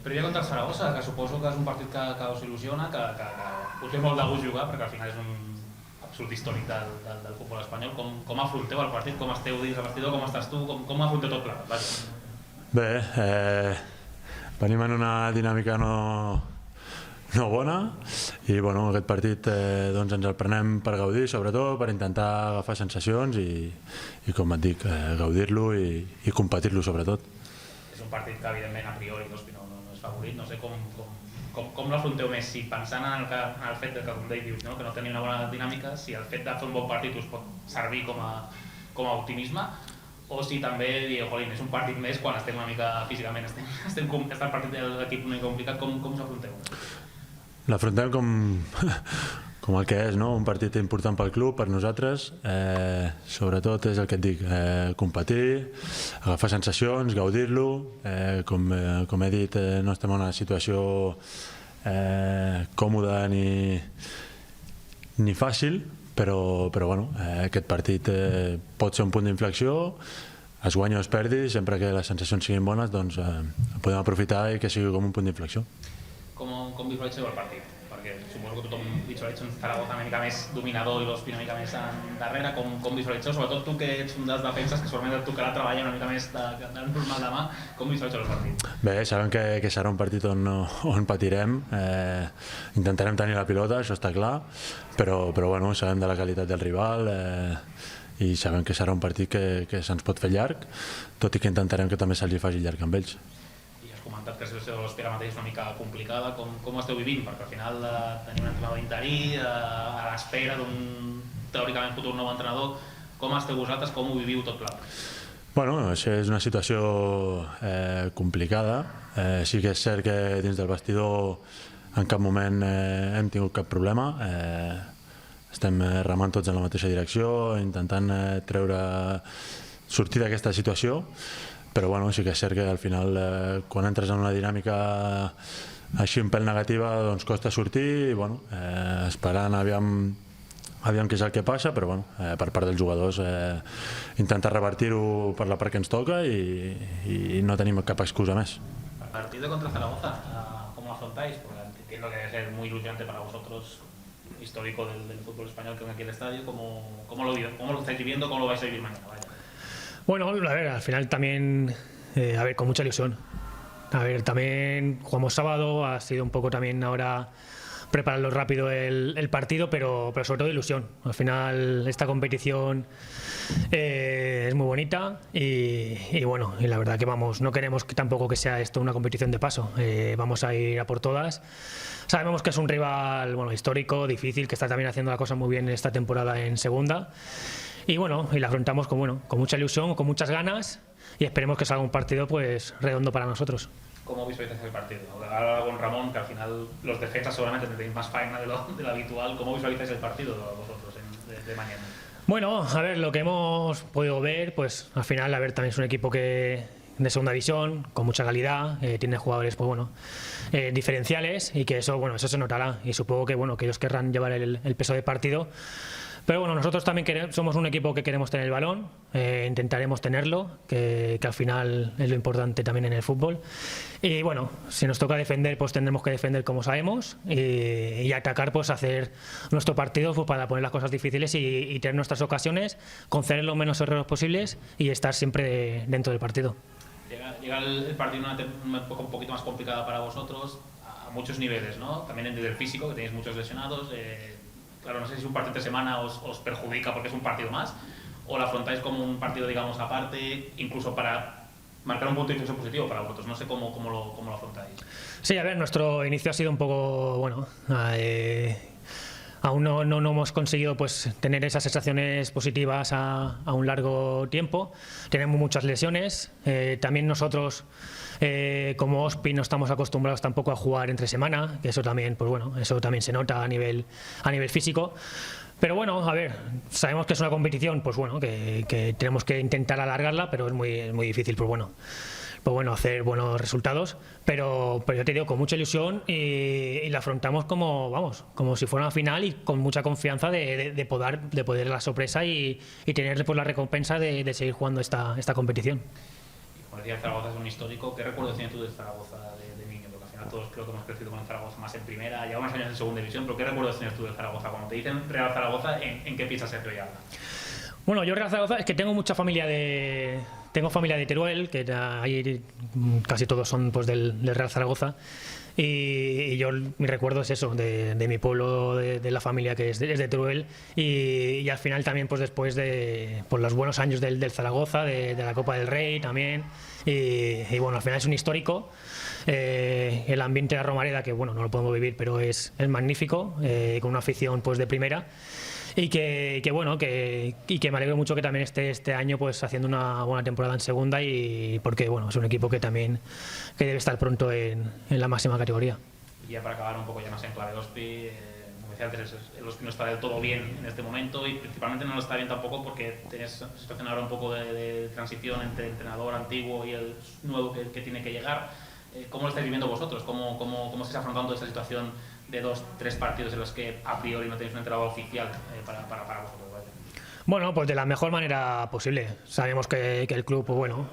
Però ja contra el Saragossa, que suposo que és un partit que us il·lusiona, que us té molt de gust jugar, perquè al final és un absolut històric del futbol espanyol. Com afronteu el partit? Com esteu dins el vestidor? Com estàs tu? Com afronteu tot plegat? Bé, venim en una dinàmica no bona i bueno, aquest partit doncs ens el prenem per gaudir, sobretot per intentar agafar sensacions i com et dic, gaudir-lo i competir-lo sobretot. És un partit que evidentment a priori no és favorit, no sé com l'afronteu més, si pensant en el fet que, com dius, que no teniu una bona dinàmica, si el fet de fer un bon partit us pot servir com a optimisme, o si també dieu, jolín, és un partit més quan estem una mica físicament, està el partit de l'equip una mica complicat, com us afronteu? L'afrontem com el que és, no? Un partit important pel club, per nosaltres, sobretot és el que et dic, competir, agafar sensacions, gaudir-lo, com he dit, no estem en una situació còmoda ni fàcil, però bueno, aquest partit pot ser un punt d'inflexió, es guanya o es perdi, sempre que les sensacions siguin bones, doncs podem aprofitar i que sigui com un punt d'inflexió. Com visualitzeu el partit? Perquè suposo que tothom visualitza un Zaragoza una mica més dominador i l'Ospi una mica més darrere. Com visualitzeu? Sobretot tu que ets un dels defenses que segurament et tocarà treballar una mica més del normal demà. Com visualitzeu el partit? Bé, sabem que serà un partit on patirem. Intentarem tenir la pilota, això està clar, però bueno, sabem de la qualitat del rival i sabem que serà un partit que se'ns pot fer llarg, tot i que intentarem que també se'ls faci llarg amb ells. Comentat que la situació de l'Ospi ara mateix és una mica complicada, com esteu vivint? Perquè al final tenim un entrenador interí, a l'espera d'un teòricament futur nou entrenador. Com esteu vosaltres? Com ho viviu tot plegat? Bueno, això és una situació complicada. Sí que és cert que dins del vestidor en cap moment hem tingut cap problema. Estem remant tots en la mateixa direcció, intentant sortir d'aquesta situació. Però bueno, sí que és cert que al final quan entres en una dinàmica així un pèl negativa doncs costa sortir i bueno, esperant aviam què és el que passa, però bueno, per part dels jugadors intentar revertir-ho per la part que ens toca i no tenim cap excusa més. El partido contra Zaragoza, ¿cómo lo afrontáis? Porque entiendo que debe ser muy ilusionante para vosotros, histórico del fútbol español que ven aquí en el estadio. ¿Cómo lo estáis viviendo? ¿Cómo lo vais a vivir mañana? Vaya. Bueno, a ver, al final también, con mucha ilusión. A ver, también jugamos sábado, ha sido un poco también ahora prepararlo rápido el partido, pero sobre todo ilusión. Al final esta competición es muy bonita y bueno, y la verdad que no queremos tampoco que sea esto una competición de paso. Vamos a ir a por todas. Sabemos que es un rival histórico, difícil, que está también haciendo la cosa muy bien esta temporada en segunda. Y bueno, y la afrontamos con mucha ilusión, con muchas ganas y esperemos que salga un partido pues redondo para nosotros. ¿Cómo visualizáis el partido? Ahora con Ramón, que al final los defensas seguramente tenéis más faena de lo habitual. ¿Cómo visualizáis el partido vosotros de mañana? Bueno, a ver, lo que hemos podido ver, pues al final, a ver, también es un equipo de segunda división, con mucha calidad, tiene jugadores diferenciales y que eso se notará y supongo que ellos querrán llevar el peso del partido. Pero bueno, nosotros también somos un equipo que queremos tener el balón, intentaremos tenerlo, que al final es lo importante también en el fútbol. Y bueno, si nos toca defender, pues tendremos que defender como sabemos y atacar, pues hacer nuestro partido pues, para poner las cosas difíciles y tener nuestras ocasiones, conceder los menos errores posibles y estar siempre dentro del partido. Llega el partido un poquito más complicada para vosotros, a muchos niveles, ¿no? También en nivel físico, que tenéis muchos lesionados. Claro, no sé si un partido de semana os perjudica porque es un partido más, o lo afrontáis como un partido, digamos, aparte, incluso para marcar un punto de inflexión positivo para vosotros. No sé cómo lo afrontáis. Sí, a ver, nuestro inicio ha sido un poco, aún no hemos conseguido pues tener esas sensaciones positivas a un largo tiempo. Tenemos muchas lesiones. También nosotros, como Ospi, no estamos acostumbrados tampoco a jugar entre semana, que eso también, eso también se nota a nivel físico. Pero bueno, a ver, sabemos que es una competición, pues que tenemos que intentar alargarla, pero es muy difícil, hacer buenos resultados, pero yo te digo, con mucha ilusión y la afrontamos como si fuera una final y con mucha confianza de poder la sorpresa y tener pues, la recompensa de seguir jugando esta competición. Como decía, Zaragoza es un histórico. ¿Qué recuerdos tienes tú de Zaragoza de niño? Porque creo que hemos crecido con el Zaragoza más en primera, llevamos años en segunda división, pero ¿qué recuerdos tienes tú del Zaragoza? Cuando te dicen Real Zaragoza, ¿en qué piensas Sergio Yalda? Bueno, yo Real Zaragoza es que tengo mucha familia tengo familia de Teruel, que ahí casi todos son pues del Real Zaragoza. Y yo, mi recuerdo es eso, de mi pueblo, de la familia que es de Teruel, y al final también pues después de pues, los buenos años del Zaragoza, de la Copa del Rey también, y bueno, al final es un histórico. El ambiente de la Romareda, que bueno, no lo podemos vivir, pero es magnífico, con una afición pues de primera. Y que bueno, que me alegro mucho que también esté este año pues haciendo una buena temporada en segunda, y porque bueno, es un equipo que también que debe estar pronto en la máxima categoría. Y ya para acabar un poco ya más en clave Ospi, como decía antes, el Ospi no está del todo bien en este momento, y principalmente no lo está bien tampoco porque tienes situación ahora un poco de transición entre el entrenador antiguo y el nuevo que tiene que llegar. ¿Cómo lo estáis viviendo vosotros? ¿Cómo estáis afrontando esta situación de 2-3 partidos en los que a priori no tenéis un entrenador oficial para vosotros? Bueno, pues de la mejor manera posible. Sabemos que el club, pues bueno,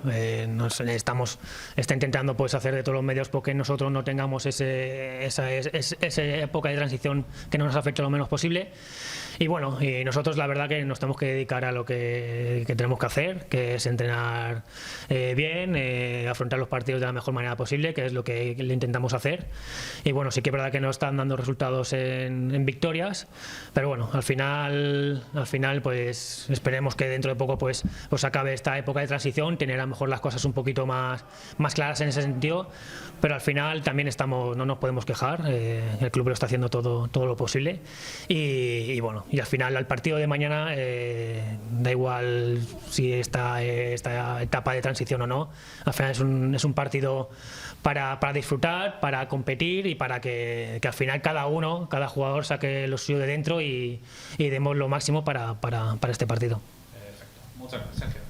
está intentando pues hacer de todos los medios porque nosotros no tengamos esa época de transición que no nos afecte lo menos posible. Y bueno, y nosotros la verdad que nos tenemos que dedicar a lo que tenemos que hacer, que es entrenar bien, afrontar los partidos de la mejor manera posible, que es lo que le intentamos hacer. Y bueno, sí que es verdad que no están dando resultados en victorias, pero bueno, al final pues esperemos que dentro de poco pues acabe esta época de transición, tener a lo mejor las cosas un poquito más claras en ese sentido, pero al final también no nos podemos quejar, el club lo está haciendo todo lo posible, y bueno, y al final al partido de mañana da igual si esta etapa de transición o no, al final es un partido para disfrutar, para competir y para que al final cada jugador saque lo suyo de dentro y demos lo máximo para este partido. Perfecto. Muchas gracias, Sergio.